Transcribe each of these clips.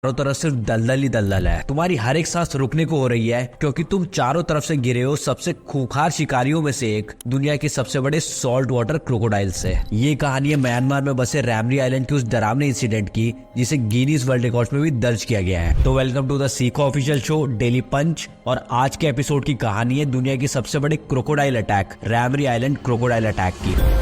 चारों तरफ सिर्फ दलदल ही दलदल है। तुम्हारी हर एक सांस रुकने को हो रही है क्योंकि तुम चारों तरफ से घिरे हो सबसे खूंखार शिकारियों में से एक, दुनिया के सबसे बड़े सॉल्ट वाटर क्रोकोडाइल से। ये कहानी है म्यांमार में बसे रैमरी आइलैंड के उस डरावने इंसिडेंट की जिसे गिनीज वर्ल्ड रिकॉर्ड्स में भी दर्ज किया गया है। तो वेलकम टू द सीखो ऑफिशियल शो डेली पंच, और आज के एपिसोड की कहानी है दुनिया की सबसे बड़े crocodile attack, Ramree island crocodile attack की।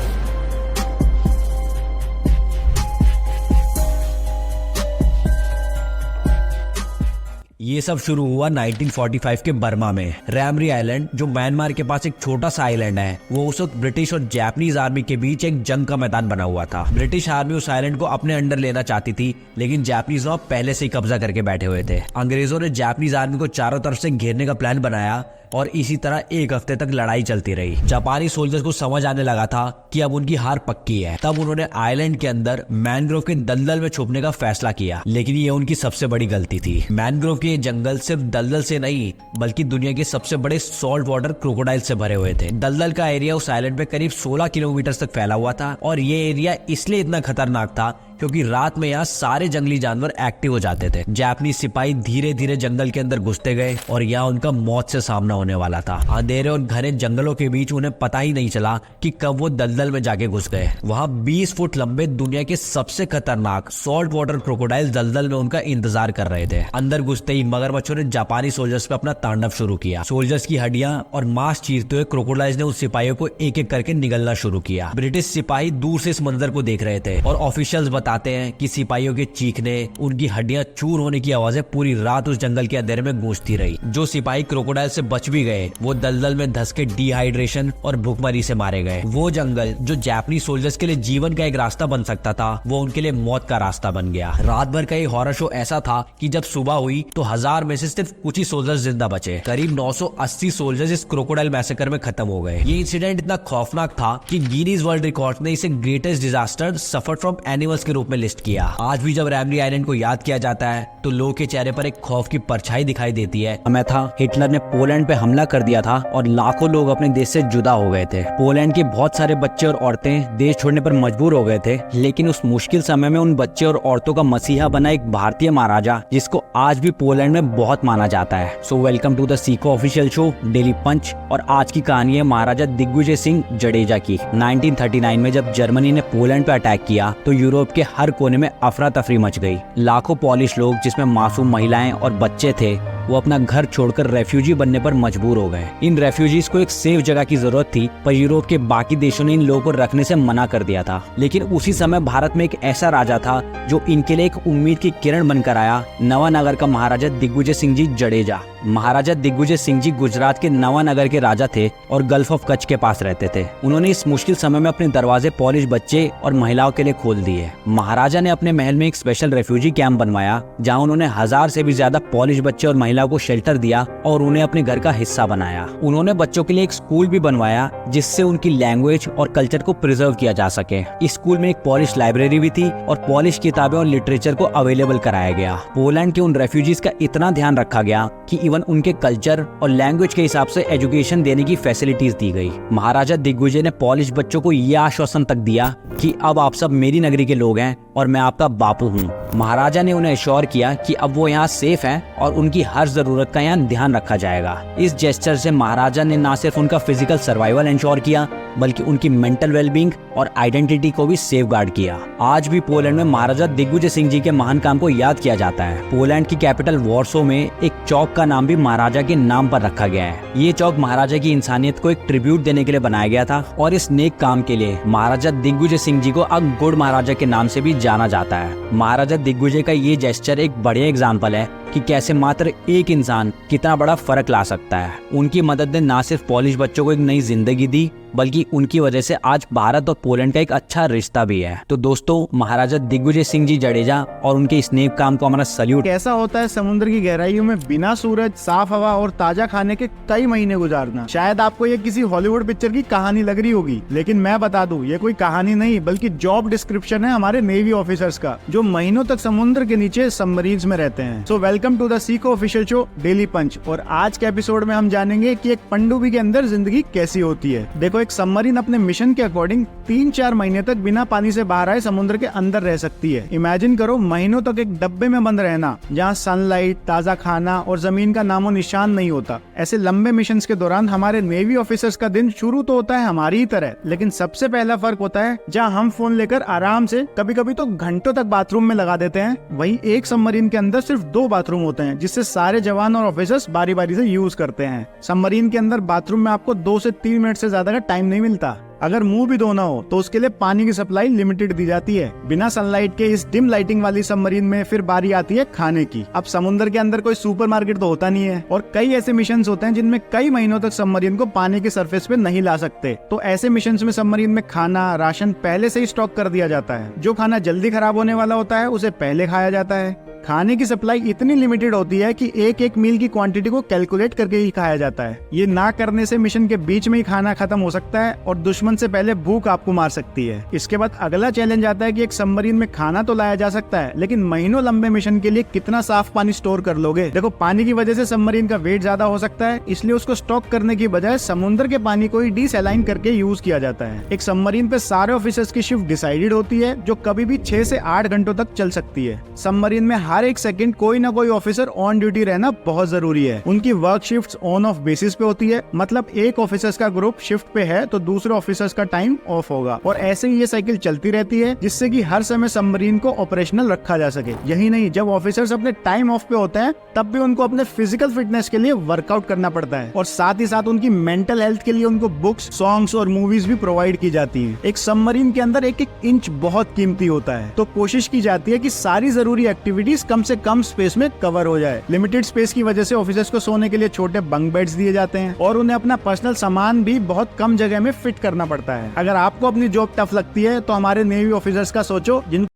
ये सब शुरू हुआ 1945 के बर्मा में। रैमरी आइलैंड, जो म्यांमार के पास एक छोटा सा आइलैंड है, वो उस वक्त ब्रिटिश और जापानीज आर्मी के बीच एक जंग का मैदान बना हुआ था। ब्रिटिश आर्मी उस आइलैंड को अपने अंडर लेना चाहती थी, लेकिन जापानीज वहां पहले से ही कब्जा करके बैठे हुए थे। अंग्रेजों ने जापानीज आर्मी को चारों तरफ से घेरने का प्लान बनाया और इसी तरह एक हफ्ते तक लड़ाई चलती रही। जापानी सोल्जर्स को समझ आने लगा था कि अब उनकी हार पक्की है। तब उन्होंने आइलैंड के अंदर मैनग्रोव के दलदल में छुपने का फैसला किया, लेकिन ये उनकी सबसे बड़ी गलती थी। मैनग्रोव के जंगल सिर्फ दलदल से नहीं बल्कि दुनिया के सबसे बड़े सॉल्ट वाटर क्रोकोडाइल से भरे हुए थे। दलदल का एरिया उस आइलैंड पे करीब 16 किलोमीटर तक फैला हुआ था, और ये एरिया इसलिए इतना खतरनाक था क्योंकि रात में यहाँ सारे जंगली जानवर एक्टिव हो जाते थे। जापानी सिपाही धीरे धीरे जंगल के अंदर घुसते गए और यहाँ उनका मौत से सामना होने वाला था। अंधेरे और घने जंगलों के बीच उन्हें पता ही नहीं चला कि कब वो दलदल में जाके घुस गए। वहाँ 20 फुट लंबे दुनिया के सबसे खतरनाक सॉल्ट वाटर क्रोकोडाइल दलदल में उनका इंतजार कर रहे थे। अंदर घुसते ही मगरमच्छों ने जापानी सोल्जर्स पे अपना तांडव शुरू किया। सोल्जर्स की हड्डियां और मांस चीरते हुए क्रोकोडाइल्स ने उस सिपाहियों को एक एक करके निगलना शुरू किया। ब्रिटिश सिपाही दूर से इस मंजर को देख रहे थे और ऑफिशियल्स बताते हैं कि सिपाहियों के चीखने, उनकी हड्डियां चूर होने की आवाजें पूरी रात उस जंगल के अंधेरे में गूंजती रही। जो सिपाही क्रोकोडाइल से बच भी गए वो दलदल में धंस के डिहाइड्रेशन और भूखमरी से मारे गए। वो जंगल जो जापानी सोल्जर्स के लिए जीवन का एक रास्ता बन सकता था, वो उनके लिए मौत का रास्ता बन गया। रात भर का ये हॉरर शो ऐसा था कि जब सुबह हुई तो 1000 में से सिर्फ कुछ ही सोल्जर्स जिंदा बचे। करीब 980 सोल्जर्स इस क्रोकोडाइल मैसेकर में खत्म हो गए। ये इंसिडेंट इतना खौफनाक था कि गिनीज वर्ल्ड रिकॉर्ड ने इसे greatest disaster suffered from animals के रूप में लिस्ट किया। आज भी जब रैमरी आइलैंड को याद किया जाता है तो लोगों के चेहरे पर एक खौफ की परछाई दिखाई देती है। समय था, हिटलर ने पोलैंड पे हमला कर दिया था और लाखों लोग अपने देश से जुदा हो गए थे। पोलैंड के बहुत सारे बच्चे और औरतें देश छोड़ने पर मजबूर हो गए थे, लेकिन उस मुश्किल समय में उन बच्चे और औरतों का मसीहा बना एक भारतीय महाराजा, जिसको आज भी पोलैंड में बहुत माना जाता है। सो वेलकम टू द सीखो ऑफिशियल शो डेली पंच, और आज की कहानी है महाराजा दिग्विजय सिंह जडेजा की। 1939 में जब जर्मनी ने पोलैंड पे अटैक किया तो यूरोप के हर कोने में अफरा तफरी मच गई। लाखों पॉलिश लोग, जिसमें मासूम महिलाएं और बच्चे थे, वो अपना घर छोड़कर रेफ्यूजी बनने पर मजबूर हो गए। इन रेफ्यूजीज को एक सेफ जगह की जरूरत थी, पर यूरोप के बाकी देशों ने इन लोगों को रखने से मना कर दिया था। लेकिन उसी समय भारत में एक ऐसा राजा था जो इनके लिए एक उम्मीद की किरण बनकर आया, नवानगर का महाराजा दिग्विजय सिंह जी जडेजा। महाराजा दिग्विजय सिंह जी गुजरात के नवानगर के राजा थे और गल्फ ऑफ कच्छ के पास रहते थे। उन्होंने इस मुश्किल समय में अपने दरवाजे पॉलिश बच्चे और महिलाओं के लिए खोल दिए। महाराजा ने अपने महल में एक स्पेशल रेफ्यूजी कैंप बनवाया, जहाँ उन्होंने 1000 से भी ज्यादा पॉलिश बच्चे और महिलाओं को शेल्टर दिया और उन्हें अपने घर का हिस्सा बनाया। उन्होंने बच्चों के लिए एक स्कूल भी बनवाया जिससे उनकी लैंग्वेज और कल्चर को प्रिजर्व किया जा सके। इस स्कूल में एक पॉलिश लाइब्रेरी भी थी और पॉलिश किताबें और लिटरेचर को अवेलेबल कराया गया। पोलैंड के उन रेफ्यूजीज का इतना ध्यान रखा गया कि इवन उनके कल्चर और लैंग्वेज के हिसाब से एजुकेशन देने की फैसिलिटीज दी गई। महाराजा दिग्विजय ने पॉलिश बच्चों को यह आश्वासन तक दिया कि अब आप सब मेरी नगरी के लोग हैं और मैं आपका बापू हूँ। महाराजा ने उन्हें एश्योर किया कि अब वो यहाँ सेफ हैं और उनकी हर जरूरत का यहाँ ध्यान रखा जाएगा। इस जेस्चर से महाराजा ने न सिर्फ उनका फिजिकल सर्वाइवल इंश्योर किया, बल्कि उनकी मेंटल वेलबींग और आइडेंटिटी को भी सेफगार्ड किया। आज भी पोलैंड में महाराजा दिग्विजय सिंह जी के महान काम को याद किया जाता है। पोलैंड की कैपिटल वॉर्सो में एक चौक का नाम भी महाराजा के नाम पर रखा गया है। ये चौक महाराजा की इंसानियत को एक ट्रिब्यूट देने के लिए बनाया गया था, और इस नेक काम के लिए महाराजा दिग्विजय सिंह जी को अब गुड महाराजा के नाम से भी जाना जाता है। महाराजा दिग्विजय का ये जेस्चर एक बढ़िया एग्जाम्पल है कि कैसे मात्र एक इंसान कितना बड़ा फर्क ला सकता है। उनकी मदद ने न सिर्फ पॉलिश बच्चों को एक नई जिंदगी दी, बल्कि उनकी वजह से आज भारत और पोलैंड का एक अच्छा रिश्ता भी है। तो दोस्तों, महाराजा दिग्विजय सिंह जी जडेजा और उनके इस नेक काम को हमारा सल्यूट। कैसा होता है समुद्र की गहराइयों में बिना सूरज, साफ हवा और ताजा खाने के कई महीने गुजारना। शायद आपको ये किसी हॉलीवुड पिक्चर की कहानी लग रही होगी, लेकिन मैं बता दूं, ये कोई कहानी नहीं बल्कि जॉब डिस्क्रिप्शन है हमारे नेवी ऑफिसर्स का, जो महीनों तक समुद्र के नीचे सबमरीन्स में रहते हैं। So welcome to the Seeko official show daily punch. और आज के एपिसोड में हम जानेंगे कि एक पनडुब्बी के अंदर जिंदगी कैसी होती है। देखो, एक सबमरीन अपने मिशन के अकॉर्डिंग 3-4 महीने तक बिना पानी से बाहर आए समुद्र के अंदर रह सकती है। इमेजिन करो महीनों तक एक डब्बे में बंद रहना, जहाँ सनलाइट, ताजा खाना और जमीन का नामो निशान नहीं होता। ऐसे लंबे मिशन के दौरान हमारे नेवी ऑफिसर्स का दिन शुरू तो होता है हमारी ही तरह, लेकिन सबसे पहला फर्क होता है जहाँ हम फोन लेकर आराम से कभी कभी तो घंटों तक बाथरूम में लगा देते हैं, वहीं एक सबमरीन के अंदर सिर्फ 2 बाथरूम होते हैं जिससे सारे जवान और ऑफिसर्स बारी बारी से यूज करते हैं। सबमरीन के अंदर बाथरूम में आपको 2 से 3 मिनट से ज्यादा का टाइम नहीं मिलता। अगर मुंह भी धोना हो तो उसके लिए पानी की सप्लाई लिमिटेड दी जाती है। बिना सनलाइट के इस डिम लाइटिंग वाली सबमरीन में फिर बारी आती है खाने की। अब समुद्र के अंदर कोई सुपरमार्केट तो होता नहीं है और कई ऐसे मिशन होते हैं जिनमें कई महीनों तक सबमरीन को पानी के सरफेस पे नहीं ला सकते। तो ऐसे मिशन में सबमरीन में खाना, राशन पहले से ही स्टॉक कर दिया जाता है। जो खाना जल्दी खराब होने वाला होता है उसे पहले खाया जाता है। खाने की सप्लाई इतनी लिमिटेड होती है कि एक मील की क्वांटिटी को कैलकुलेट करके ही खाया जाता है। ये ना करने से मिशन के बीच में ही खाना खत्म हो सकता है और दुश्मन से पहले भूख आपको मार सकती है। इसके बाद अगला चैलेंज आता है कि एक सबमरीन में खाना तो लाया जा सकता है, लेकिन महीनों लंबे मिशन के लिए कितना साफ पानी स्टोर कर लोगे। देखो, पानी की वजह से सबमरीन का वेट ज्यादा हो सकता है, इसलिए उसको स्टॉक करने की बजाय समुद्र के पानी को ही डिसैलाइन करके यूज किया जाता है। एक सबमरीन पे सारे ऑफिसर्स की शिफ्ट डिसाइडेड होती है जो कभी भी 6 से 8 घंटों तक चल सकती है। सबमरीन में हर एक सेकंड कोई ना कोई ऑफिसर ऑन ड्यूटी रहना बहुत जरूरी है। उनकी work shifts on off basis पे होती है, मतलब एक ऑफिसर्स का ग्रुप शिफ्ट पे है तो दूसरे ऑफिसर्स का टाइम ऑफ होगा और ऐसे ही ये साइकिल चलती रहती है जिससे कि हर समय सबमरीन को ऑपरेशनल रखा जा सके। यही नहीं, जब ऑफिसर्स अपने टाइम ऑफ पे होते हैं तब भी उनको अपने फिजिकल फिटनेस के लिए वर्कआउट करना पड़ता है और साथ ही साथ उनकी मेंटल हेल्थ के लिए उनको बुक्स, सॉन्ग्स और मूवीज भी प्रोवाइड की जाती है। एक सबमरीन के अंदर एक इंच बहुत कीमती होता है, तो कोशिश की जाती है कि सारी जरूरी एक्टिविटीज कम से कम स्पेस में कवर हो जाए। लिमिटेड स्पेस की वजह से ऑफिसर्स को सोने के लिए छोटे बंक बेड्स दिए जाते हैं और उन्हें अपना पर्सनल सामान भी बहुत कम जगह में फिट करना पड़ता है। अगर आपको अपनी जॉब टफ लगती है तो हमारे नेवी ऑफिसर्स का सोचो जिन